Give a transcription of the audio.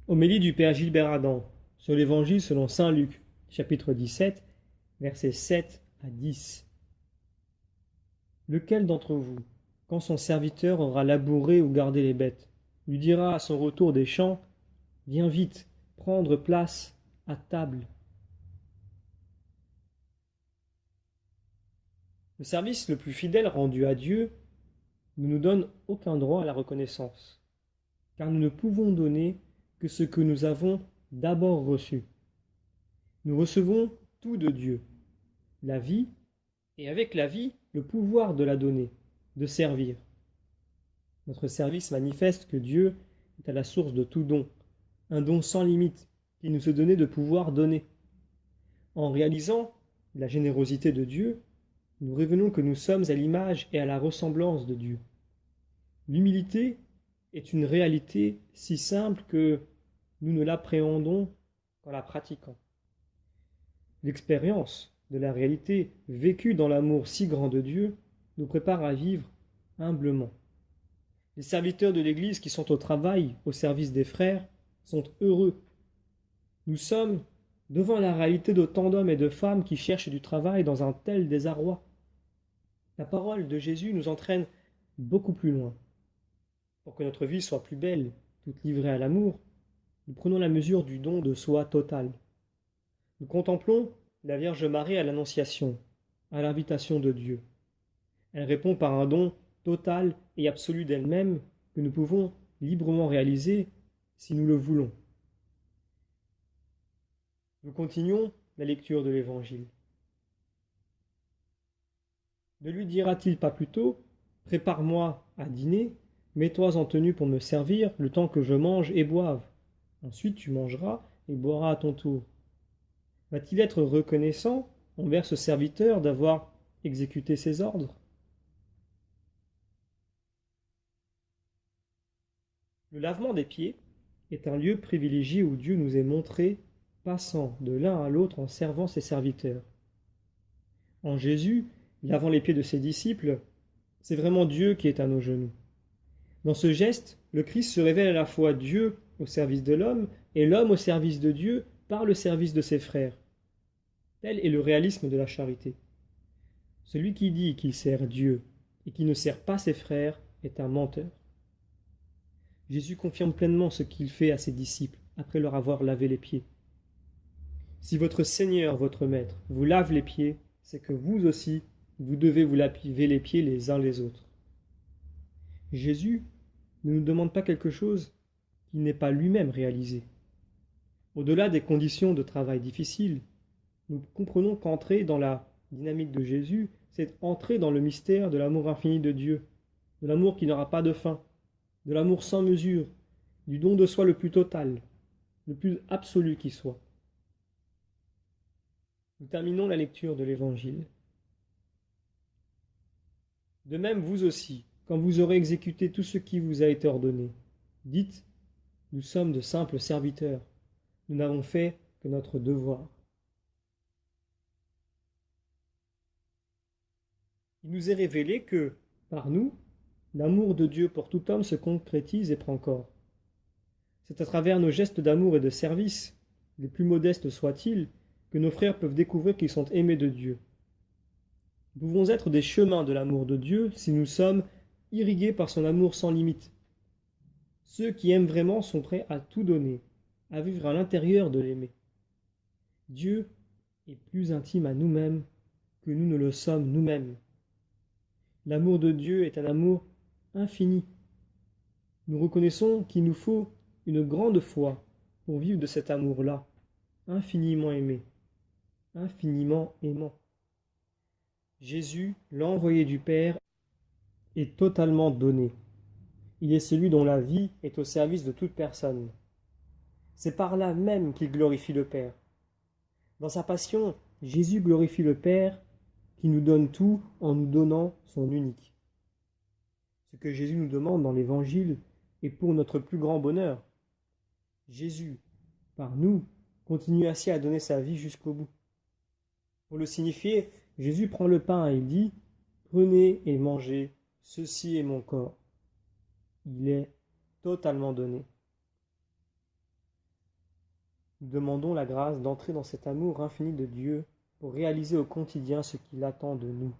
Homélie du Père Gilbert Adam sur l'Évangile selon saint Luc, chapitre 17, versets 7 à 10. Lequel d'entre vous, quand son serviteur aura labouré ou gardé les bêtes, lui dira à son retour des champs, « Viens vite, prendre place à table ». Le service le plus fidèle rendu à Dieu ne nous donne aucun droit à la reconnaissance, car nous ne pouvons donner que ce que nous avons d'abord reçu. Nous recevons tout de Dieu, la vie, et avec la vie, le pouvoir de la donner, de servir. Notre service manifeste que Dieu est à la source de tout don, un don sans limite, qui nous est donné de pouvoir donner. En réalisant la générosité de Dieu, nous révélons que nous sommes à l'image et à la ressemblance de Dieu. L'humilité est une réalité si simple que nous ne l'appréhendons qu'en la pratiquant. L'expérience de la réalité vécue dans l'amour si grand de Dieu nous prépare à vivre humblement. Les serviteurs de l'Église qui sont au travail, au service des frères, sont heureux. Nous sommes devant la réalité d'autant d'hommes et de femmes qui cherchent du travail dans un tel désarroi. La parole de Jésus nous entraîne beaucoup plus loin. Pour que notre vie soit plus belle, toute livrée à l'amour, nous prenons la mesure du don de soi total. Nous contemplons la Vierge Marie à l'Annonciation, à l'invitation de Dieu. Elle répond par un don total et absolu d'elle-même que nous pouvons librement réaliser si nous le voulons. Nous continuons la lecture de l'Évangile. Ne lui dira-t-il pas plutôt « Prépare-moi à dîner, mets-toi en tenue pour me servir le temps que je mange et boive. Ensuite tu mangeras et boiras à ton tour. » Va-t-il être reconnaissant envers ce serviteur d'avoir exécuté ses ordres? Le lavement des pieds est un lieu privilégié où Dieu nous est montré, passant de l'un à l'autre en servant ses serviteurs. En Jésus, lavant les pieds de ses disciples, c'est vraiment Dieu qui est à nos genoux. Dans ce geste, le Christ se révèle à la fois Dieu au service de l'homme et l'homme au service de Dieu par le service de ses frères. Tel est le réalisme de la charité. Celui qui dit qu'il sert Dieu et qui ne sert pas ses frères est un menteur. Jésus confirme pleinement ce qu'il fait à ses disciples après leur avoir lavé les pieds. Si votre Seigneur, votre Maître, vous lave les pieds, c'est que vous aussi, vous devez vous laver les pieds les uns les autres. Jésus ne nous demande pas quelque chose qu'il n'ait pas lui-même réalisé. Au-delà des conditions de travail difficiles, nous comprenons qu'entrer dans la dynamique de Jésus, c'est entrer dans le mystère de l'amour infini de Dieu, de l'amour qui n'aura pas de fin, de l'amour sans mesure, du don de soi le plus total, le plus absolu qui soit. Nous terminons la lecture de l'Évangile. De même, vous aussi, quand vous aurez exécuté tout ce qui vous a été ordonné, dites, nous sommes de simples serviteurs, nous n'avons fait que notre devoir. Il nous est révélé que, par nous, l'amour de Dieu pour tout homme se concrétise et prend corps. C'est à travers nos gestes d'amour et de service, les plus modestes soient-ils, que nos frères peuvent découvrir qu'ils sont aimés de Dieu. Nous pouvons être des chemins de l'amour de Dieu si nous sommes irrigués par son amour sans limite. Ceux qui aiment vraiment sont prêts à tout donner, à vivre à l'intérieur de l'aimer. Dieu est plus intime à nous-mêmes que nous ne le sommes nous-mêmes. L'amour de Dieu est un amour infini. Nous reconnaissons qu'il nous faut une grande foi pour vivre de cet amour-là, infiniment aimé, infiniment aimant. Jésus, l'envoyé du Père, est totalement donné. Il est celui dont la vie est au service de toute personne. C'est par là même qu'il glorifie le Père. Dans sa passion, Jésus glorifie le Père qui nous donne tout en nous donnant son unique. Ce que Jésus nous demande dans l'Évangile est pour notre plus grand bonheur. Jésus, par nous, continue ainsi à donner sa vie jusqu'au bout. Pour le signifier, Jésus prend le pain et il dit « Prenez et mangez, ceci est mon corps ». Il est totalement donné. Nous demandons la grâce d'entrer dans cet amour infini de Dieu pour réaliser au quotidien ce qu'il attend de nous.